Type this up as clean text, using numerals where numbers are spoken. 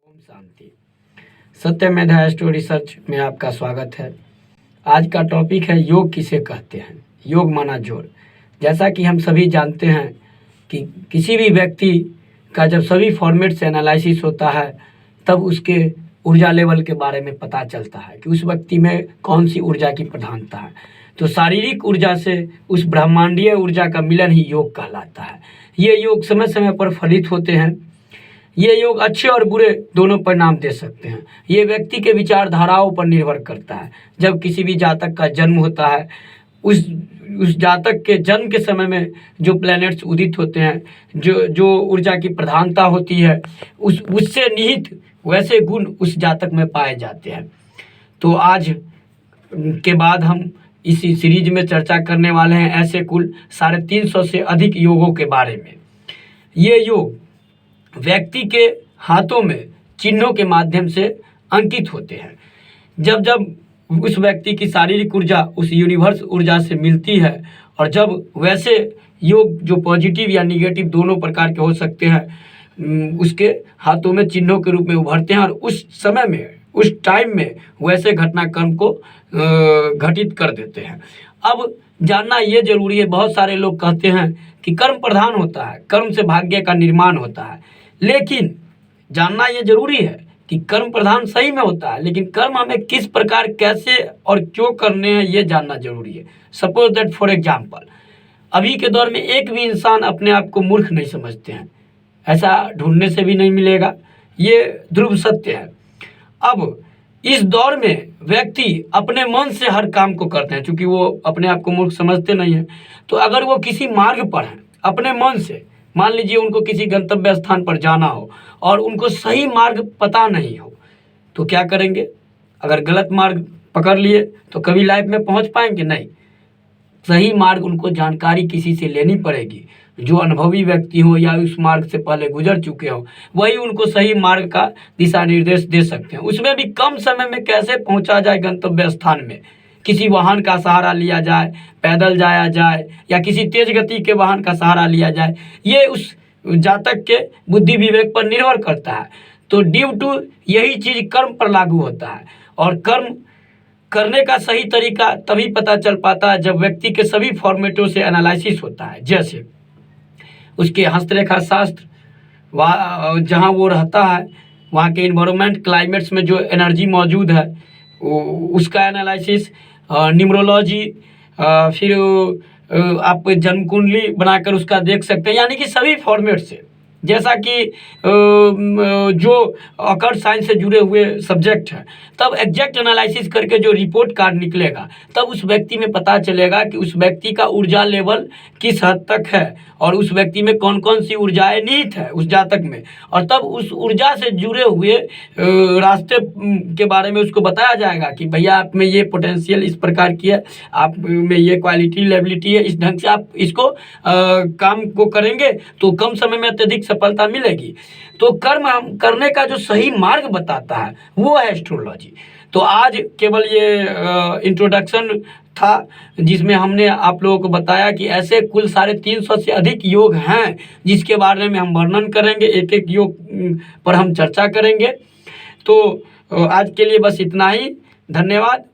ओम शांति। सत्यमेव astro research में आपका स्वागत है। आज का टॉपिक है योग किसे कहते हैं। योग माना जोड़। जैसा कि हम सभी जानते हैं कि किसी भी व्यक्ति का जब सभी फॉर्मेट से एनालिसिस होता है तब उसके ऊर्जा लेवल के बारे में पता चलता है कि उस व्यक्ति में कौन सी ऊर्जा की प्रधानता है। तो शारीरिक ऊर्जा से उस ब्रह्मांडीय ऊर्जा का मिलन ही योग कहलाता है। ये योग समय समय पर फलित होते हैं। ये योग अच्छे और बुरे दोनों परिणाम दे सकते हैं। ये व्यक्ति के विचारधाराओं पर निर्भर करता है। जब किसी भी जातक का जन्म होता है, उस जातक के जन्म के समय में जो प्लैनेट्स उदित होते हैं, जो ऊर्जा की प्रधानता होती है, उससे निहित वैसे गुण उस जातक में पाए जाते हैं। तो आज के बाद हम इसी सीरीज में चर्चा करने वाले हैं ऐसे कुल 350 से अधिक योगों के बारे में। ये योग व्यक्ति के हाथों में चिन्हों के माध्यम से अंकित होते हैं। जब जब उस व्यक्ति की शारीरिक ऊर्जा उस यूनिवर्स ऊर्जा से मिलती है और जब वैसे योग जो पॉजिटिव या निगेटिव दोनों प्रकार के हो सकते हैं उसके हाथों में चिन्हों के रूप में उभरते हैं और उस समय में उस टाइम में वैसे घटनाक्रम को घटित कर देते हैं। अब जानना ये जरूरी है। बहुत सारे लोग कहते हैं कि कर्म प्रधान होता है, कर्म से भाग्य का निर्माण होता है, लेकिन जानना ये जरूरी है कि कर्म प्रधान सही में होता है, लेकिन कर्म हमें किस प्रकार कैसे और क्यों करने हैं ये जानना जरूरी है। सपोज दैट फॉर एग्जाम्पल, अभी के दौर में एक भी इंसान अपने आप को मूर्ख नहीं समझते हैं। ऐसा ढूंढने से भी नहीं मिलेगा, ये ध्रुव सत्य है। अब इस दौर में व्यक्ति अपने मन से हर काम को करते हैं, क्योंकि वो अपने आप को मूर्ख समझते नहीं हैं। तो अगर वो किसी मार्ग पर हैं अपने मन से, मान लीजिए उनको किसी गंतव्य स्थान पर जाना हो और उनको सही मार्ग पता नहीं हो, तो क्या करेंगे? अगर गलत मार्ग पकड़ लिए तो कभी लाइफ में पहुंच पाएंगे नहीं। सही मार्ग उनको जानकारी किसी से लेनी पड़ेगी, जो अनुभवी व्यक्ति हो या उस मार्ग से पहले गुजर चुके हो, वही उनको सही मार्ग का दिशा निर्देश दे सकते हैं। उसमें भी कम समय में कैसे पहुंचा जाए गंतव्य स्थान में, किसी वाहन का सहारा लिया जाए, पैदल जाया जाए या किसी तेज गति के वाहन का सहारा लिया जाए, ये उस जातक के बुद्धि विवेक पर निर्भर करता है। तो ड्यू टू यही चीज कर्म पर लागू होता है और कर्म करने का सही तरीका तभी पता चल पाता है जब व्यक्ति के सभी फॉर्मेटों से एनालिसिस होता है। जैसे उसके हस्तरेखा शास्त्र, जहाँ वो रहता है वहाँ के इन्वायरमेंट क्लाइमेट्स में जो एनर्जी मौजूद है उसका एनालिसिस, न्यूमरोलॉजी, फिर आप जन्म कुंडली बनाकर उसका देख सकते हैं। यानी कि सभी फॉर्मेट से, जैसा कि जो अकर्ट साइंस से जुड़े हुए सब्जेक्ट हैं, तब एग्जैक्ट एनालिसिस करके जो रिपोर्ट कार्ड निकलेगा तब उस व्यक्ति में पता चलेगा कि उस व्यक्ति का ऊर्जा लेवल किस हद तक है और उस व्यक्ति में कौन कौन सी ऊर्जाएं निहित है उस जातक में, और तब उस ऊर्जा से जुड़े हुए रास्ते के बारे में उसको बताया जाएगा कि भैया आप में ये पोटेंशियल इस प्रकार की है, आप में ये क्वालिटी लेबिलिटी है, इस ढंग से आप इसको काम को करेंगे तो कम समय में अत्यधिक सफलता मिलेगी। तो कर्म करने का जो सही मार्ग बताता है वो है एस्ट्रोलॉजी। तो आज केवल ये इंट्रोडक्शन था जिसमें हमने आप लोगों को बताया कि ऐसे कुल 350 से अधिक योग हैं जिसके बारे में हम वर्णन करेंगे, एक एक योग पर हम चर्चा करेंगे। तो आज के लिए बस इतना ही। धन्यवाद।